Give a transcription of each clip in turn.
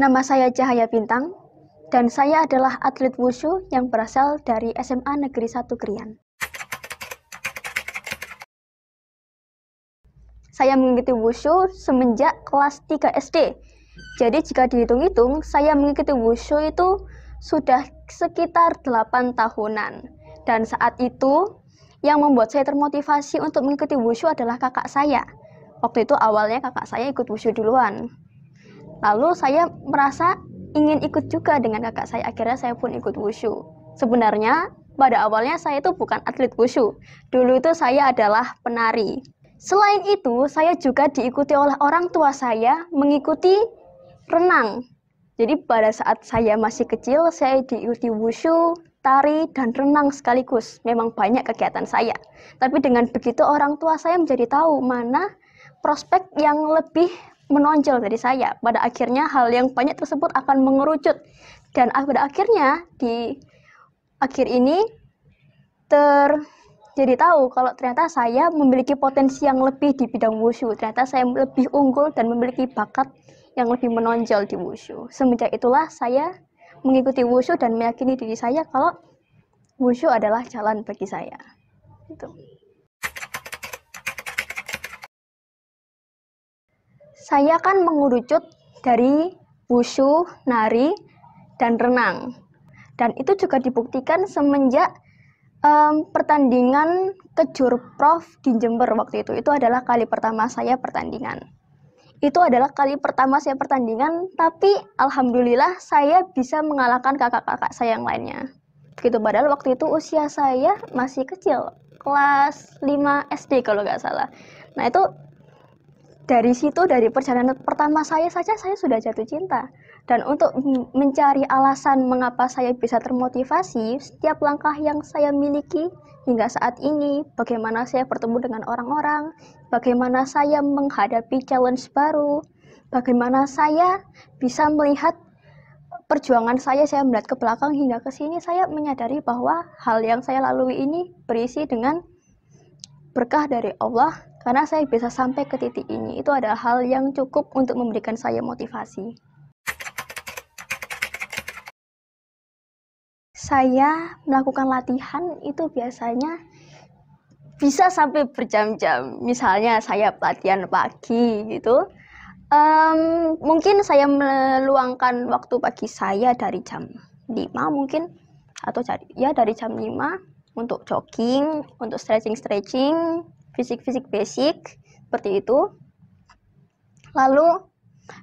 Nama saya Cahaya Bintang, dan saya adalah atlet wushu yang berasal dari SMA Negeri 1 Krian. Saya mengikuti wushu semenjak kelas 3 SD. Jadi jika dihitung-hitung, saya mengikuti wushu itu sudah sekitar 8 tahunan. Dan saat itu, yang membuat saya termotivasi untuk mengikuti wushu adalah kakak saya. Waktu itu awalnya kakak saya ikut wushu duluan. Lalu saya merasa ingin ikut juga dengan kakak saya. Akhirnya saya pun ikut wushu. Sebenarnya pada awalnya saya itu bukan atlet wushu. Dulu itu saya adalah penari. Selain itu, saya juga diikuti oleh orang tua saya mengikuti renang. Jadi pada saat saya masih kecil, saya diikuti wushu, tari, dan renang sekaligus. Memang banyak kegiatan saya. Tapi dengan begitu orang tua saya menjadi tahu mana prospek yang lebih menonjol dari saya. Pada akhirnya hal yang banyak tersebut akan mengerucut. Dan pada akhirnya di akhir ini jadi tahu kalau ternyata saya memiliki potensi yang lebih di bidang wushu. Ternyata saya lebih unggul dan memiliki bakat yang lebih menonjol di wushu. Semenjak itulah saya mengikuti wushu dan meyakini diri saya kalau wushu adalah jalan bagi saya. Gitu. Saya kan mengerucut dari wushu, nari, dan renang. Dan itu juga dibuktikan semenjak pertandingan kejurprov di Jember waktu itu. Itu adalah kali pertama saya pertandingan. Itu adalah kali pertama saya pertandingan, tapi alhamdulillah saya bisa mengalahkan kakak-kakak saya yang lainnya. Gitu, padahal waktu itu usia saya masih kecil, kelas 5 SD kalau nggak salah. Nah itu dari situ, dari perjalanan pertama saya saja saya sudah jatuh cinta. Dan untuk mencari alasan mengapa saya bisa termotivasi, setiap langkah yang saya miliki hingga saat ini, bagaimana saya bertemu dengan orang-orang, bagaimana saya menghadapi challenge baru, bagaimana saya bisa melihat perjuangan saya melihat ke belakang hingga ke sini, saya menyadari bahwa hal yang saya lalui ini berisi dengan berkah dari Allah, karena saya bisa sampai ke titik ini. Itu adalah hal yang cukup untuk memberikan saya motivasi. Saya melakukan latihan itu biasanya bisa sampai berjam-jam. Misalnya saya latihan pagi gitu, mungkin saya meluangkan waktu pagi saya dari jam 5 mungkin, atau dari jam 5 untuk jogging, untuk stretching, fisik basic, seperti itu. Lalu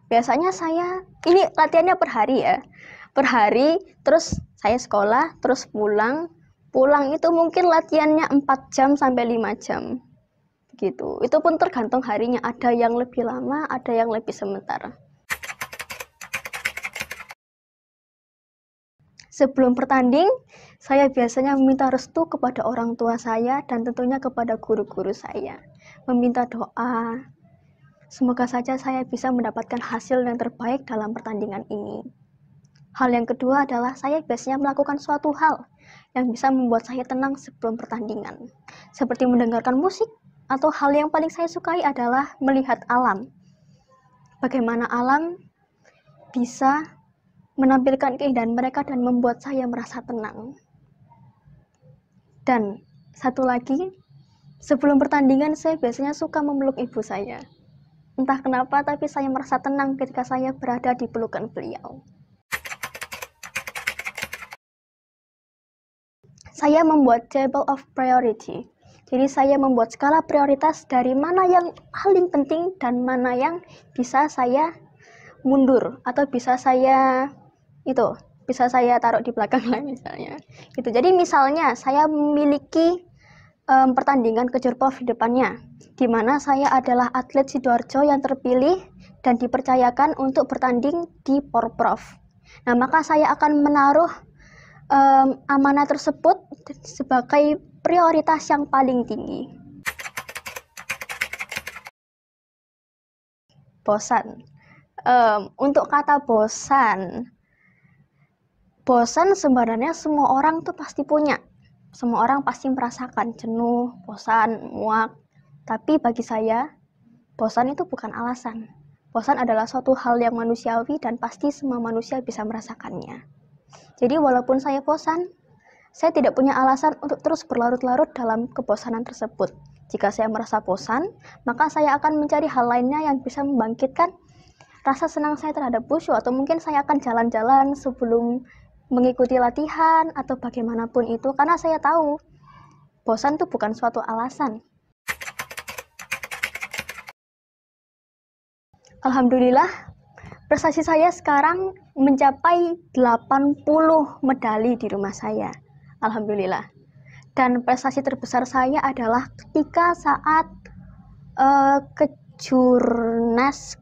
biasanya saya, ini latihannya per hari ya, per hari, terus saya sekolah, terus pulang itu mungkin latihannya 4 jam sampai 5 jam gitu. Itu pun tergantung harinya, ada yang lebih lama, ada yang lebih sebentar. Sebelum bertanding, saya biasanya meminta restu kepada orang tua saya dan tentunya kepada guru-guru saya. Meminta doa, semoga saja saya bisa mendapatkan hasil yang terbaik dalam pertandingan ini. Hal yang kedua adalah saya biasanya melakukan suatu hal yang bisa membuat saya tenang sebelum pertandingan. Seperti mendengarkan musik, atau hal yang paling saya sukai adalah melihat alam. Bagaimana alam bisa menampilkan keindahan mereka dan membuat saya merasa tenang. Dan satu lagi, sebelum pertandingan saya biasanya suka memeluk ibu saya. Entah kenapa, tapi saya merasa tenang ketika saya berada di pelukan beliau. Saya membuat table of priority. Jadi saya membuat skala prioritas dari mana yang paling penting dan mana yang bisa saya mundur atau bisa saya taruh di belakang lah misalnya. Gitu. Jadi misalnya saya memiliki pertandingan kejurprov di depannya, di mana saya adalah atlet Sidoarjo yang terpilih dan dipercayakan untuk bertanding di Porprov. Nah, maka saya akan menaruh amanah tersebut sebagai prioritas yang paling tinggi. Bosan. Untuk kata bosan sebenarnya semua orang tuh pasti punya. Semua orang pasti merasakan jenuh, bosan, muak. Tapi bagi saya, bosan itu bukan alasan. Bosan adalah suatu hal yang manusiawi dan pasti semua manusia bisa merasakannya. Jadi walaupun saya bosan, saya tidak punya alasan untuk terus berlarut-larut dalam kebosanan tersebut. Jika saya merasa bosan, maka saya akan mencari hal lainnya yang bisa membangkitkan rasa senang saya terhadap wushu, atau mungkin saya akan jalan-jalan sebelum mengikuti latihan atau bagaimanapun itu, karena saya tahu bosan itu bukan suatu alasan. Alhamdulillah, prestasi saya sekarang mencapai 80 medali di rumah saya. Alhamdulillah. Dan prestasi terbesar saya adalah ketika saat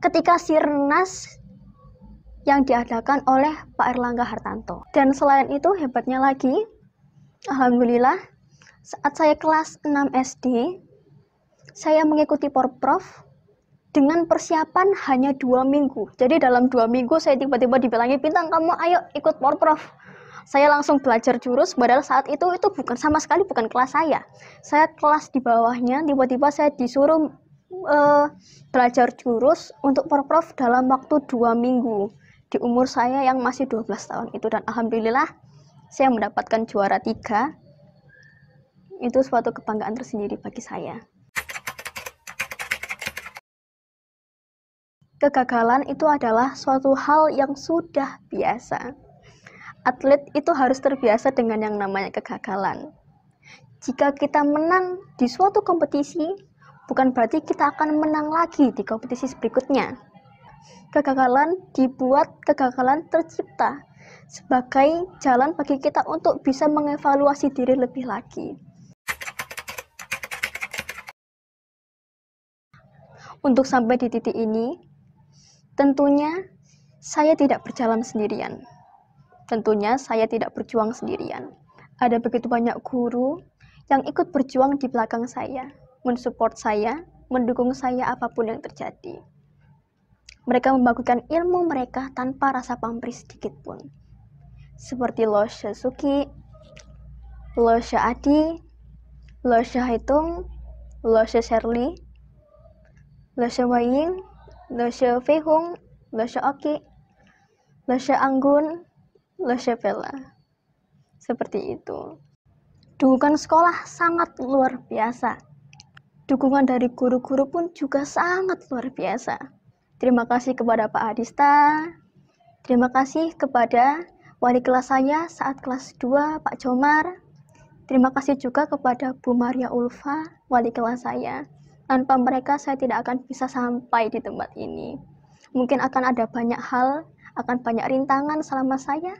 ketika Sirnas yang diadakan oleh Pak Erlangga Hartanto. Dan selain itu hebatnya lagi, alhamdulillah, saat saya kelas 6 SD, saya mengikuti Porprov dengan persiapan hanya 2 minggu. Jadi dalam 2 minggu saya tiba-tiba dibilangin, Bintang, kamu ayo ikut Porprov. Saya langsung belajar jurus, padahal saat itu bukan sama sekali bukan kelas saya. Saya kelas di bawahnya, tiba-tiba saya disuruh belajar jurus untuk Porprov dalam waktu 2 minggu. Di umur saya yang masih 12 tahun itu, dan alhamdulillah saya mendapatkan juara 3. Itu suatu kebanggaan tersendiri bagi saya. Kegagalan itu adalah suatu hal yang sudah biasa. Atlet itu harus terbiasa dengan yang namanya kegagalan. Jika kita menang di suatu kompetisi, bukan berarti kita akan menang lagi di kompetisi berikutnya. Kegagalan tercipta sebagai jalan bagi kita untuk bisa mengevaluasi diri lebih lagi. Untuk sampai di titik ini, tentunya saya tidak berjalan sendirian. Tentunya saya tidak berjuang sendirian. Ada begitu banyak guru yang ikut berjuang di belakang saya, mensupport saya, mendukung saya apapun yang terjadi. Mereka membagikan ilmu mereka tanpa rasa pamrih sedikit pun. Seperti Loshe Suki, Loshe Adi, Loshe Haitung, Loshe Sherly, Loshe Waying, Loshe Feihung, Loshe Oki, Loshe Anggun, Loshe Bella. Seperti itu. Dukungan sekolah sangat luar biasa. Dukungan dari guru-guru pun juga sangat luar biasa. Terima kasih kepada Pak Adista. Terima kasih kepada wali kelas saya saat kelas 2, Pak Jomar. Terima kasih juga kepada Bu Maria Ulfa, wali kelas saya. Tanpa mereka saya tidak akan bisa sampai di tempat ini. Mungkin akan ada banyak hal, akan banyak rintangan selama saya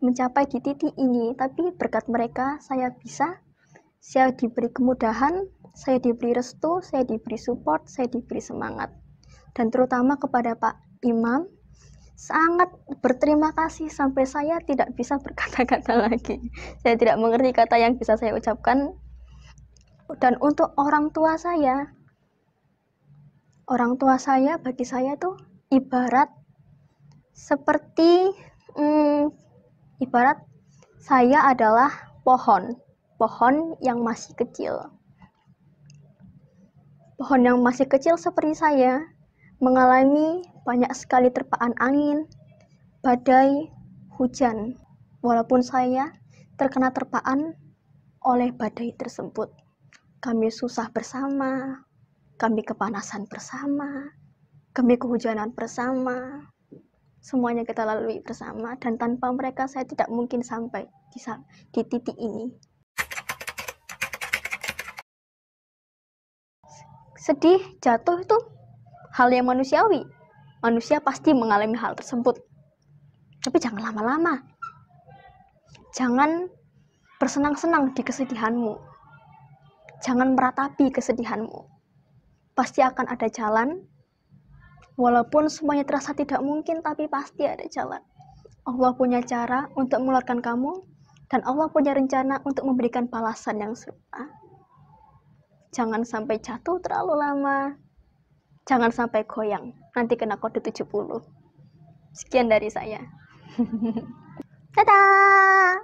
mencapai di titik ini, tapi berkat mereka saya diberi kemudahan, saya diberi restu, saya diberi support, saya diberi semangat. Dan terutama kepada Pak Imam, sangat berterima kasih sampai saya tidak bisa berkata-kata lagi. Saya tidak mengerti kata yang bisa saya ucapkan. Dan untuk orang tua saya bagi saya tuh ibarat saya adalah pohon yang masih kecil. Pohon yang masih kecil seperti saya mengalami banyak sekali terpaan angin, badai, hujan. Walaupun saya terkena terpaan oleh badai tersebut, kami susah bersama, kami kepanasan bersama, kami kehujanan bersama. Semuanya kita lalui bersama, dan tanpa mereka saya tidak mungkin sampai di titik ini. Sedih, jatuh itu hal yang manusiawi. Manusia pasti mengalami hal tersebut. Tapi jangan lama-lama. Jangan bersenang-senang di kesedihanmu. Jangan meratapi kesedihanmu. Pasti akan ada jalan. Walaupun semuanya terasa tidak mungkin, tapi pasti ada jalan. Allah punya cara untuk mengeluarkan kamu, dan Allah punya rencana untuk memberikan balasan yang serupa. Jangan sampai jatuh terlalu lama. Jangan sampai goyang, nanti kena kode 70. Sekian dari saya. Dadah!